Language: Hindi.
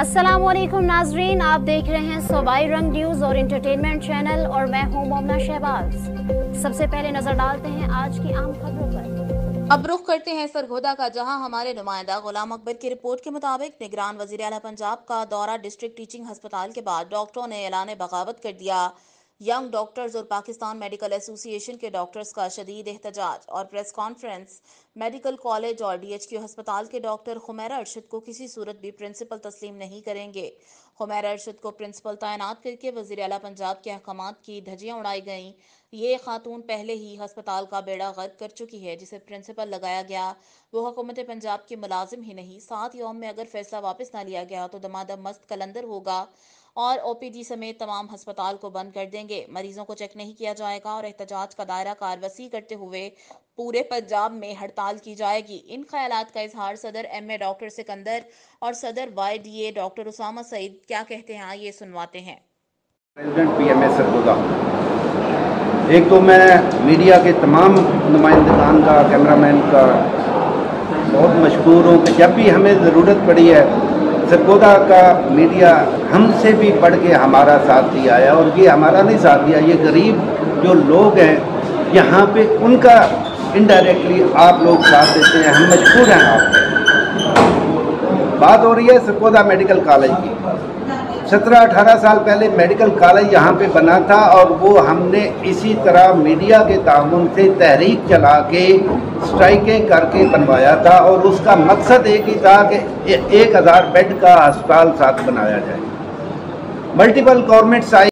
अस्सलामुअलैकुम नाजरीन, आप देख रहे हैं सूबाई रंग न्यूज़ और इंटरटेनमेंट चैनल और मैं हूं मोमना शहबाज। सबसे पहले नजर डालते हैं आज की आम खबरों पर। अब रुख करते हैं सरगोदा का, जहां हमारे नुमाइंदा गुलाम अकबर की रिपोर्ट के मुताबिक निगरान वजीर आला पंजाब का दौरा डिस्ट्रिक्ट टीचिंग अस्पताल के बाद डॉक्टरों ने ऐलान बगावत कर दिया। यंग डॉक्टर्स और पाकिस्तान मेडिकल एसोसिएशन के डॉक्टर्स का शदीद एहतजाज और प्रेस कॉन्फ्रेंस। मेडिकल कॉलेज और DHQ अस्पताल के डॉक्टर खुमैरा अरशद को किसी सूरत भी प्रिंसिपल तस्लीम नहीं करेंगे। खुमैरा अरशद को प्रिंसिपल तैनात करके वजीर आला पंजाब के अहकामात की धज्जियां उड़ाई गईं। ये खातून पहले ही अस्पताल का बेड़ा गर्क कर चुकी है, जिसे प्रिंसिपल लगाया गया वो हुकूमत पंजाब के मुलाजिम ही नहीं, 7 यौम में अगर फैसला वापस ना लिया गया तो दमादम मस्त कलंदर होगा और OPD समेत तमाम अस्पताल को बंद कर देंगे। मरीजों को चेक नहीं किया जाएगा और एहतजाज का दायरा कार वसी करते हुए पूरे पंजाब में हड़ताल की जाएगी। इन ख्यालात का इजहार सदर MA डॉक्टर सिकंदर और सदर YDA डॉक्टर उसामा सईद क्या कहते हैं, ये सुनवाते हैं। प्रेसिडेंट PMA सरगोदा, एक तो मैं मीडिया के तमाम नुमाइंदगान का, कैमरामैन का बहुत मशहूर हूँ कि जब भी हमें ज़रूरत पड़ी है सरगोदा का मीडिया हमसे भी बढ़ के हमारा साथ दिया है। और ये हमारा नहीं साथ दिया, ये गरीब जो लोग हैं यहाँ पे उनका इनडायरेक्टली आप लोग साथ देते हैं। हम मजबूर हैं आपके। बात हो रही है सरगोदा मेडिकल कॉलेज की। 17-18 साल पहले मेडिकल कॉलेज यहाँ पे बना था और वो हमने इसी तरह मीडिया के ताउन से तहरीक चला के स्ट्राइकें करके बनवाया था और उसका मकसद एक ही था कि 1000 बेड का अस्पताल साथ बनाया जाए। मल्टीपल गवर्नमेंट्स आई।